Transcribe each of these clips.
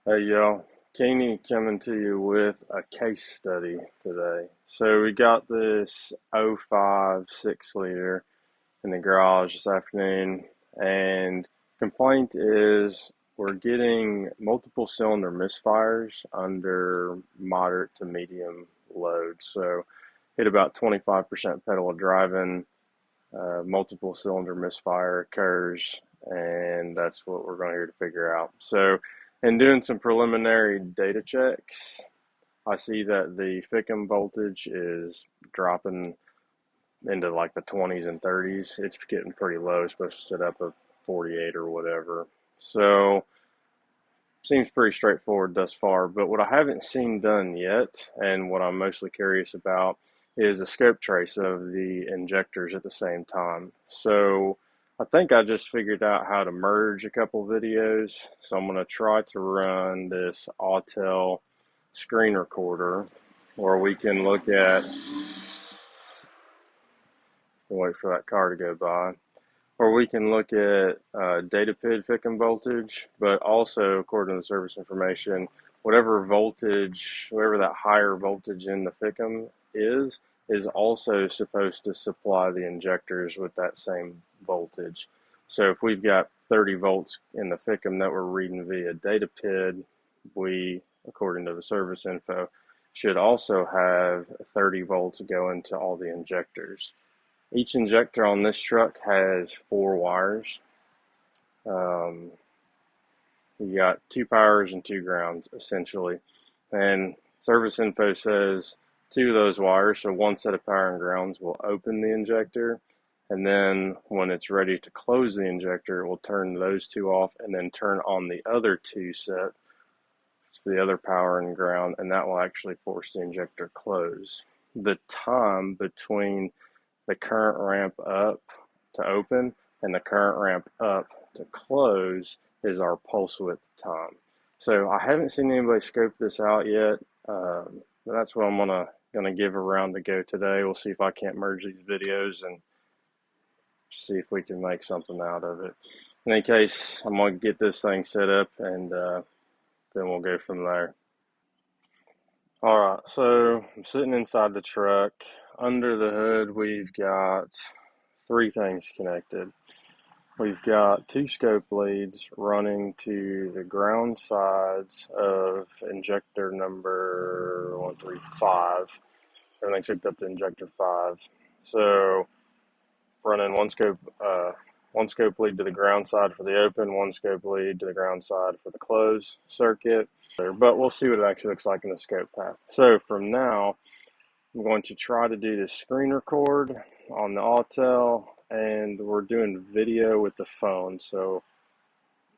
Hey y'all, Keeney coming to you with a case study today. So we got this '05 6 liter in the garage this afternoon, and complaint is we're getting multiple cylinder misfires under moderate to medium load. So hit about 25% pedal of driving, multiple cylinder misfire occurs, and that's what we're going here to figure out. So, in doing some preliminary data checks, I see that the FICM voltage is dropping into like the 20s and 30s. It's getting pretty low. It's supposed to sit up at 48 or whatever. So, seems pretty straightforward thus far, but what I haven't seen done yet, and what I'm mostly curious about, is a scope trace of the injectors at the same time. So I think I just figured out how to merge a couple videos. So I'm going to try to run this Autel screen recorder where we can look at, wait for that car to go by, or we can look at data PID FICM voltage, but also, according to the service information, whatever voltage, whatever that higher voltage in the FICM is also supposed to supply the injectors with that same voltage. So if we've got 30 volts in the FICM that we're reading via data PID, we, according to the service info, should also have 30 volts going to all the injectors. Each injector on this truck has 4 wires. Um, you got 2 powers and 2 grounds, essentially. And service info says 2 of those wires, so one set of power and grounds, will open the injector. And then when it's ready to close the injector, it will turn those 2 off and then turn on the other 2 set, the other power and ground, and that will actually force the injector close. The time between the current ramp up to open and the current ramp up to close is our pulse width time. So I haven't seen anybody scope this out yet. That's what I'm gonna give a round to go today. We'll see if I can't merge these videos and see if we can make something out of it. In any case, I'm gonna get this thing set up, and then we'll go from there. All right, so I'm sitting inside the truck. Under the hood, we've got 3 things connected. We've got 2 scope leads running to the ground sides of injector number 135. Everything's hooked up to injector 5. So running one scope lead to the ground side for the open, 1 scope lead to the ground side for the closed circuit. But we'll see what it actually looks like in the scope path. So from now, I'm going to try to do this screen record on the Autel, and we're doing video with the phone, so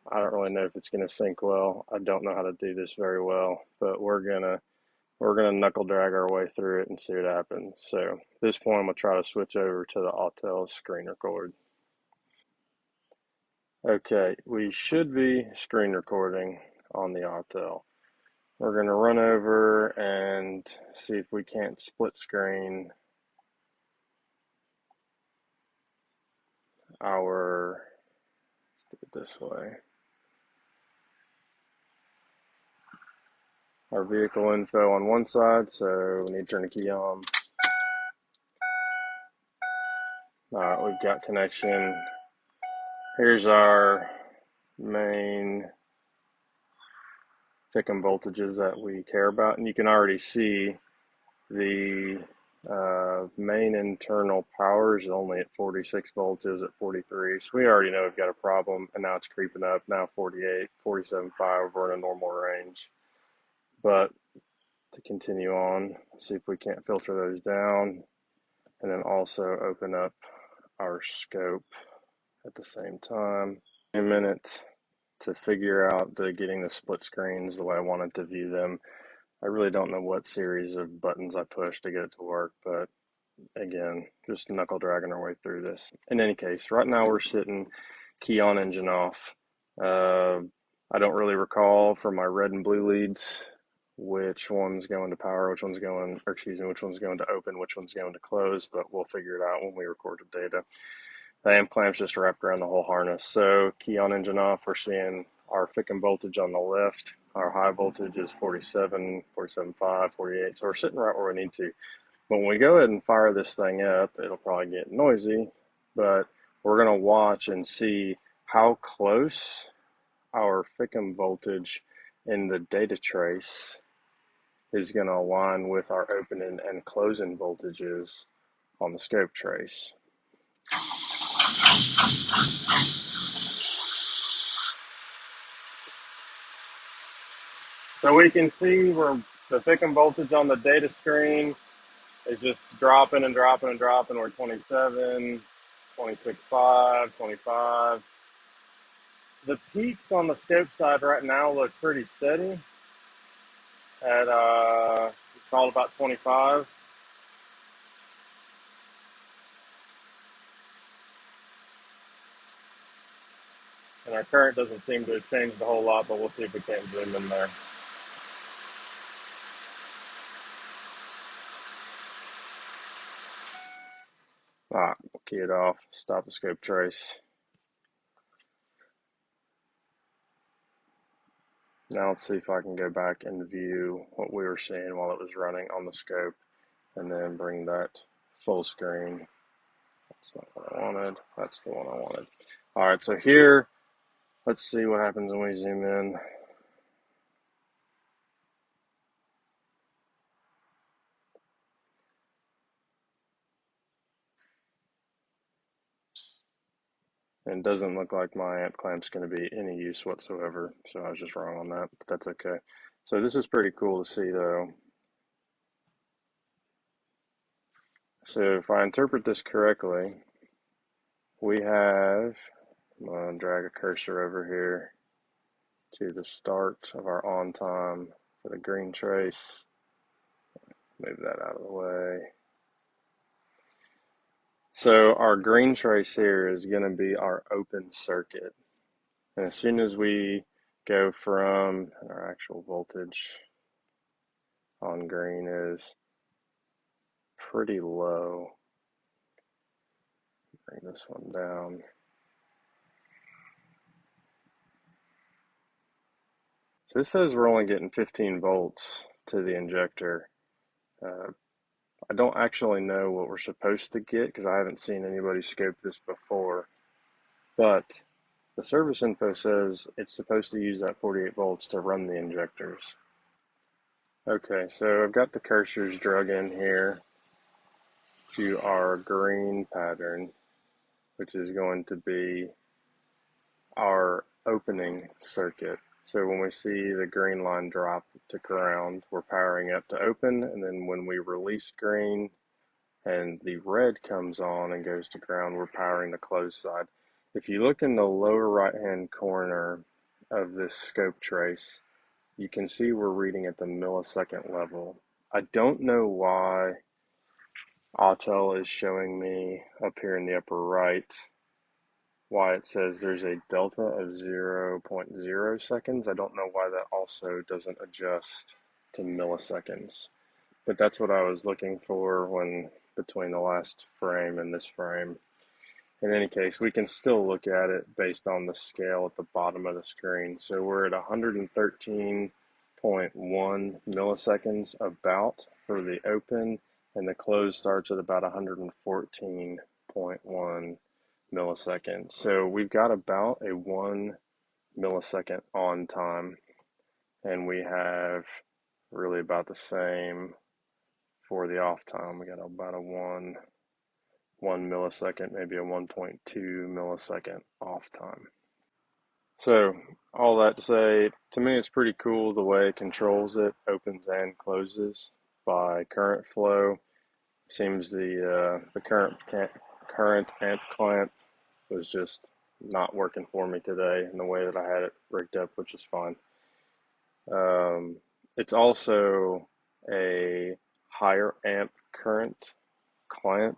I don't really know if it's going to sync well. I don't know how to do this very well, but we're gonna knuckle drag our way through it and see what happens. So at this point, I'm gonna try to switch over to the Autel screen record. Okay, we should be screen recording on the Autel. We're gonna run over and see if we can't split screen our, let's do it this way, our vehicle info on one side, so we need to turn the key on. Alright, we've got connection. Here's our main FICM voltages that we care about, and you can already see the main internal power is only at 46 volts, is at 43, so we already know we've got a problem, and now it's creeping up, now 48, 47.5, we're in a normal range. But to continue on, see if we can't filter those down, and then also open up our scope at the same time. A minute to figure out getting the split screens the way I wanted to view them. I really don't know what series of buttons I pushed to get it to work, but again, just knuckle dragging our way through this. In any case, right now we're sitting key on, engine off. I don't really recall from my red and blue leads which one's going to power, which one's going to open, which one's going to close, but we'll figure it out when we record the data. The amp clamp's just wrapped around the whole harness. So key on, engine off, we're seeing our FICM voltage on the left. Our high voltage is 47, 47.5, 48, so we're sitting right where we need to. But when we go ahead and fire this thing up, it'll probably get noisy, but we're going to watch and see how close our FICM voltage in the data trace is going to align with our opening and closing voltages on the scope trace. So we can see where the FICM voltage on the data screen is just dropping and dropping and dropping. We're 27, 26.5, 25. The peaks on the scope side right now look pretty steady at it's all about 25. And our current doesn't seem to have changed a whole lot, but we'll see if we can't zoom in there. Alright, we'll key it off, stop the scope trace. Now let's see if I can go back and view what we were seeing while it was running on the scope, and then bring that full screen. That's not what I wanted, that's the one I wanted. Alright, so here, let's see what happens when we zoom in. And it doesn't look like my amp clamp's going to be any use whatsoever, so I was just wrong on that, but that's okay. So this is pretty cool to see though. So if I interpret this correctly, we have, I'm going to drag a cursor over here to the start of our on time for the green trace. Move that out of the way. So our green trace here is going to be our open circuit. And as soon as we go from our actual voltage on green is pretty low. Bring this one down. So this says we're only getting 15 volts to the injector. I don't actually know what we're supposed to get because I haven't seen anybody scope this before, but the service info says it's supposed to use that 48 volts to run the injectors. Okay, so I've got the cursors drug in here to our green pattern, which is going to be our opening circuit. So when we see the green line drop to ground, we're powering up to open, and then when we release green and the red comes on and goes to ground, we're powering the closed side. If you look in the lower right hand corner of this scope trace, you can see we're reading at the millisecond level. I don't know why Autel is showing me up here in the upper right why it says there's a delta of 0.0 seconds. I don't know why that also doesn't adjust to milliseconds, but that's what I was looking for when between the last frame and this frame. In any case, we can still look at it based on the scale at the bottom of the screen. So we're at 113.1 milliseconds about for the open, and the close starts at about 114.1 milliseconds. So we've got about a 1 millisecond on time, and we have really about the same for the off time. We got about a 1 millisecond, maybe a 1.2 millisecond off time. So all that to say, to me it's pretty cool the way it controls it, opens and closes by current flow. Seems the current amp clamp was just not working for me today in the way that I had it rigged up, which is fine. It's also a higher amp current clamp,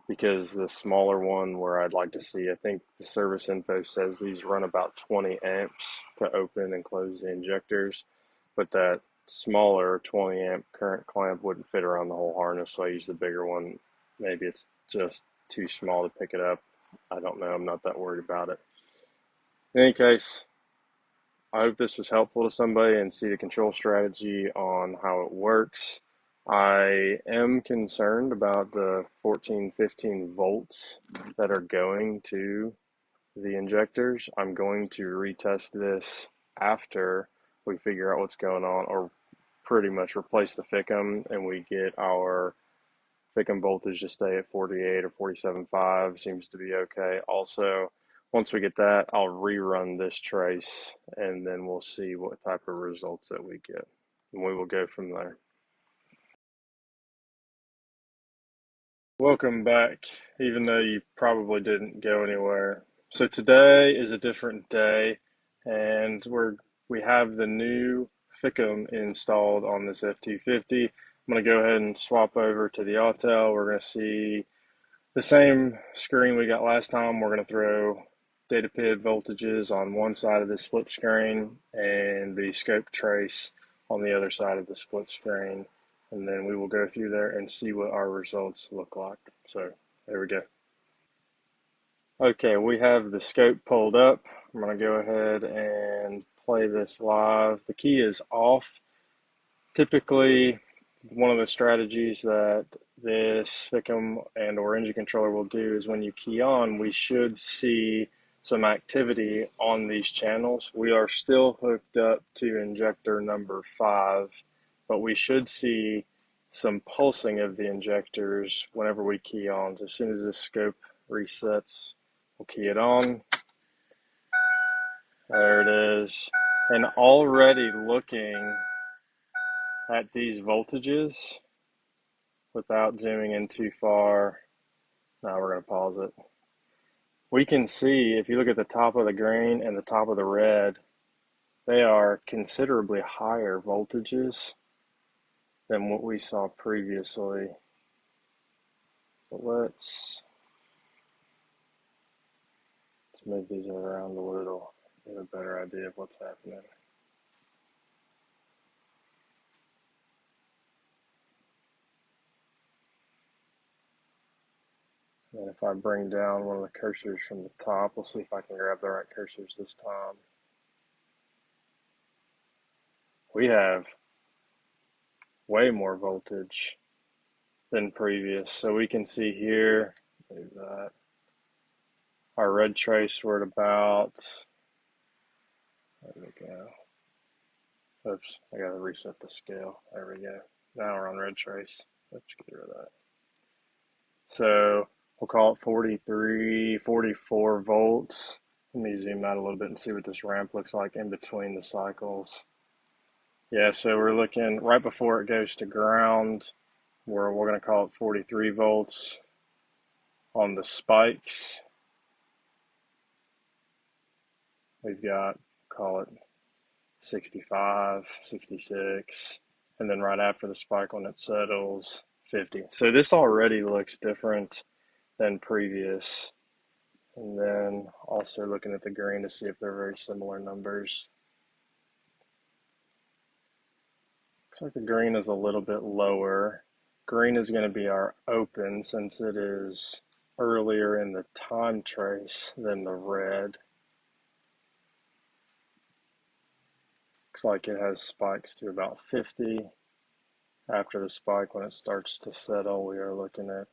because the smaller one where I'd like to see, I think the service info says these run about 20 amps to open and close the injectors, but that smaller 20 amp current clamp wouldn't fit around the whole harness, so I use the bigger one. Maybe it's just too small to pick it up. I don't know, I'm not that worried about it. In any case, I hope this was helpful to somebody and see the control strategy on how it works. I am concerned about the 14, 15 volts that are going to the injectors. I'm going to retest this after we figure out what's going on, or pretty much replace the FICM and we get our FICM voltage to stay at 48 or 47.5 seems to be okay. Also, once we get that, I'll rerun this trace and then we'll see what type of results that we get. And we will go from there. Welcome back, even though you probably didn't go anywhere. So today is a different day, and we have the new FICM installed on this F250. I'm going to go ahead and swap over to the auto. We're going to see the same screen we got last time. We're going to throw data PID voltages on one side of the split screen and the scope trace on the other side of the split screen. And then we will go through there and see what our results look like. So there we go. Okay, we have the scope pulled up. I'm going to go ahead and play this live. The key is off. Typically, one of the strategies that this FICM and or engine controller will do is when you key on, we should see some activity on these channels. We are still hooked up to injector number 5, but we should see some pulsing of the injectors whenever we key on. So as soon as this scope resets, we'll key it on. There it is. And already looking at these voltages without zooming in too far. Now we're going to pause it. We can see, if you look at the top of the green and the top of the red, they are considerably higher voltages than what we saw previously. But let's move these around a little, get a better idea of what's happening. And if I bring down one of the cursors from the top, we'll see if I can grab the right cursors this time. We have way more voltage than previous. So we can see here, move that. Our red trace, we're at about, there we go. Oops, I gotta reset the scale. There we go. Now we're on red trace. Let's get rid of that. So we'll call it 43, 44 volts. Let me zoom out a little bit and see what this ramp looks like in between the cycles. Yeah, so we're looking right before it goes to ground, where we're going to call it 43 volts. On the spikes, we've got, call it 65, 66, and then right after the spike when it settles, 50. So this already looks different than previous. And then also looking at the green to see if they're very similar numbers. Looks like the green is a little bit lower. Green is going to be our open since it is earlier in the time trace than the red. Looks like it has spikes to about 50. After the spike, when it starts to settle, we are looking at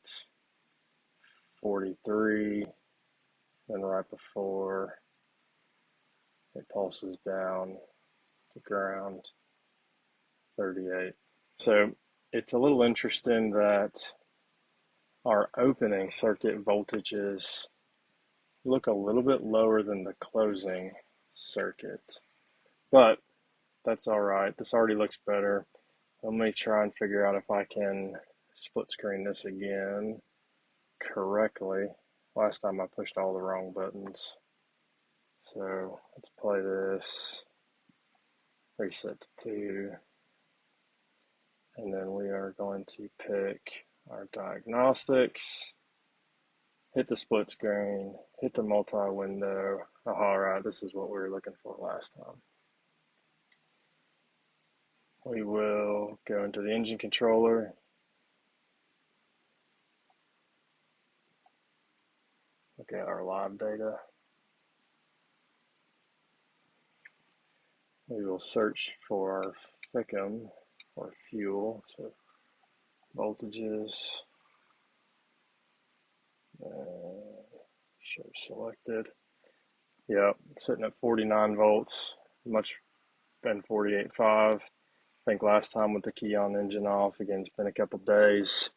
43. Then right before it pulses down to ground, 38. So it's a little interesting that our opening circuit voltages look a little bit lower than the closing circuit, but that's all right. This already looks better. Let me try and figure out if I can split screen this again correctly. Last time I pushed all the wrong buttons. So let's play this, reset to 2, and then we are going to pick our diagnostics, hit the split screen, hit the multi-window. Alright, this is what we were looking for last time. We will go into the engine controller. Look at our live data. We will search for our FICM or fuel, so voltages, show selected. Yep, sitting at 49 volts, much been 48.5. I think last time with the key on engine off, again, it's been a couple days,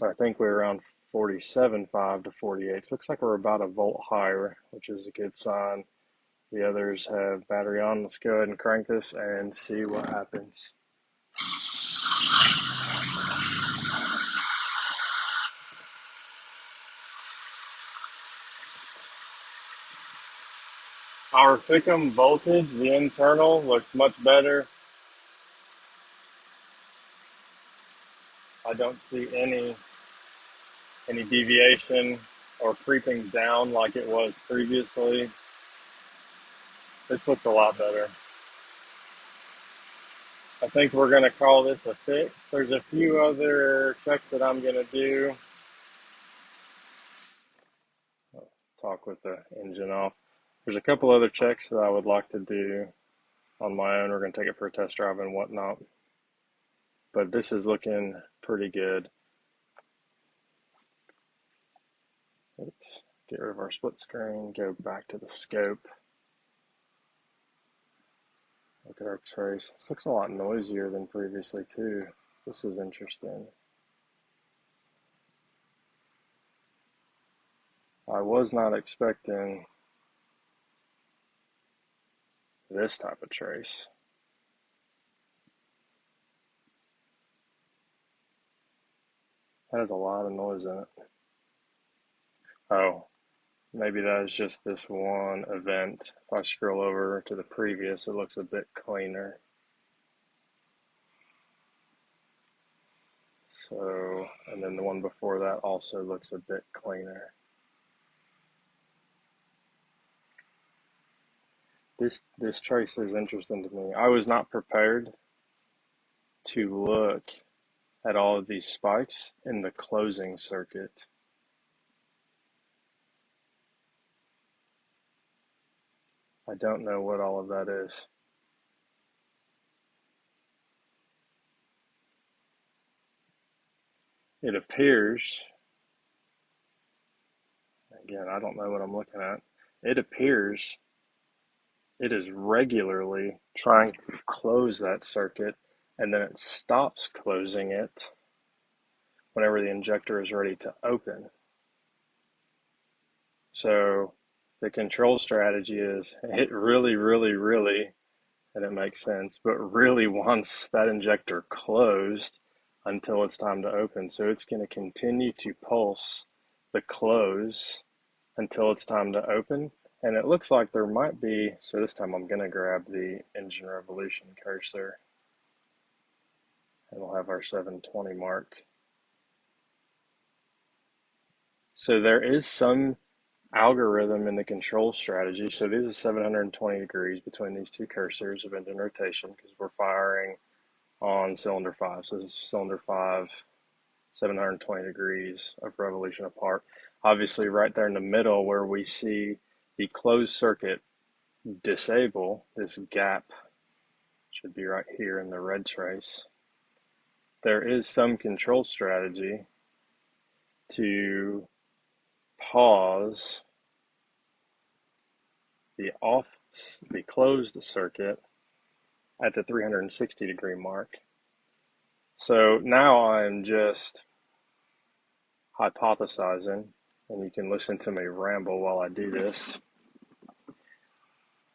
but I think we're around 47.5 to 48. So looks like we're about a volt higher, which is a good sign. The others have battery on. Let's go ahead and crank this and see what happens. Our FICM voltage, the internal, looks much better. I don't see any deviation or creeping down like it was previously. This looks a lot better. I think we're going to call this a fix. There's a few other checks that I'm going to do. I'll talk with the engine off. There's a couple other checks that I would like to do on my own. We're going to take it for a test drive and whatnot. But this is looking pretty good. Oops. Get rid of our split screen, go back to the scope. Look at our trace. This looks a lot noisier than previously too. This is interesting. I was not expecting this type of trace. It has a lot of noise in it. Oh, maybe that is just this one event. If I scroll over to the previous, it looks a bit cleaner. So, and then the one before that also looks a bit cleaner. This trace is interesting to me. I was not prepared to look at all of these spikes in the closing circuit. I don't know what all of that is. It appears, again, I don't know what I'm looking at. It appears it is regularly trying to close that circuit, and then it stops closing it whenever the injector is ready to open. So the control strategy is it really, and it makes sense, but really wants that injector closed until it's time to open. So it's going to continue to pulse the close until it's time to open. And it looks like there might be, so this time I'm going to grab the engine revolution cursor and we'll have our 720 mark. So there is some algorithm in the control strategy. So this is 720 degrees between these two cursors of engine rotation because we're firing on cylinder 5. So this is cylinder 5, 720 degrees of revolution apart. Obviously right there in the middle where we see the closed circuit disable, this gap should be right here in the red trace. There is some control strategy to pause the closed circuit at the 360 degree mark. So now I'm just hypothesizing, and you can listen to me ramble while I do this.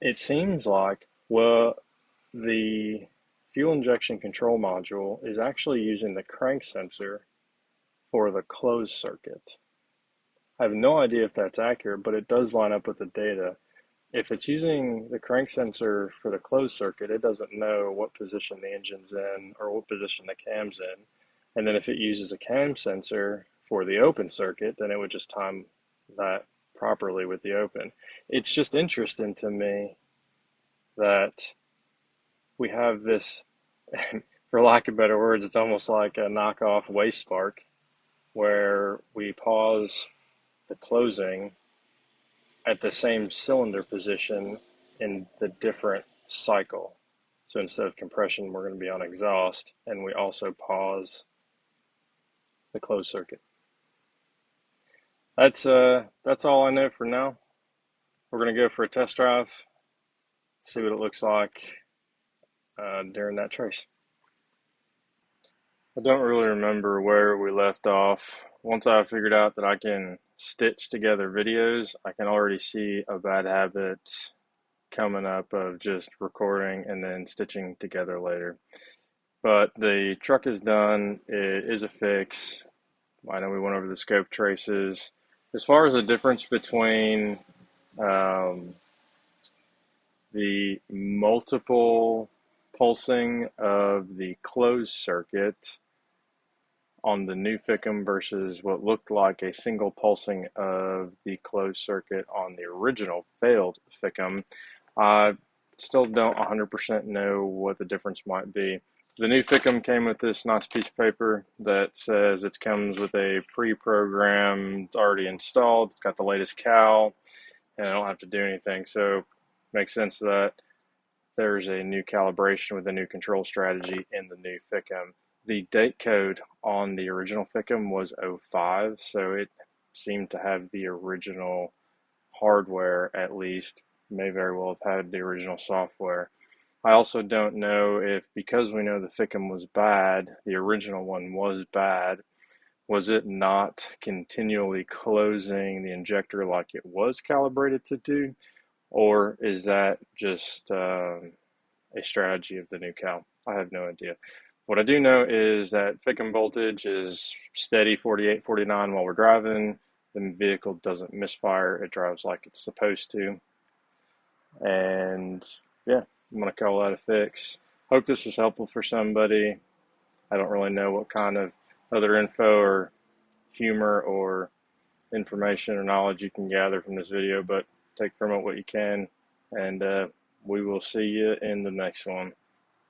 It seems like, well, the fuel injection control module is actually using the crank sensor for the closed circuit. I have no idea if that's accurate, but it does line up with the data. If it's using the crank sensor for the closed circuit, it doesn't know what position the engine's in or what position the cam's in. And then if it uses a cam sensor for the open circuit, then it would just time that properly with the open. It's just interesting to me that we have this, for lack of better words, it's almost like a knockoff waste spark where we pause the closing at the same cylinder position in the different cycle. So instead of compression, we're going to be on exhaust, and we also pause the closed circuit. That's all I know for now. We're going to go for a test drive, see what it looks like during that trace. I don't really remember where we left off. Once I figured out that I can stitch together videos, I can already see a bad habit coming up of just recording and then stitching together later. But the truck is done. It is a fix. I know we went over the scope traces. As far as the difference between the multiple pulsing of the closed circuit on the new FICM versus what looked like a single pulsing of the closed circuit on the original failed FICM, I still don't 100% know what the difference might be. The new FICM came with this nice piece of paper that says it comes with a pre-programmed, already installed. It's got the latest cal, and I don't have to do anything. So it makes sense that there's a new calibration with a new control strategy in the new FICM. The date code on the original FICM was 05, so it seemed to have the original hardware at least. May very well have had the original software. I also don't know if, because we know the FICM was bad, the original one was bad, was it not continually closing the injector like it was calibrated to do? Or is that just a strategy of the new cal? I have no idea. What I do know is that FICM voltage is steady 48, 49 while we're driving. The vehicle doesn't misfire. It drives like it's supposed to. And yeah, I'm going to call that a fix. Hope this was helpful for somebody. I don't really know what kind of other info or humor or information or knowledge you can gather from this video, but take from it what you can, and we will see you in the next one.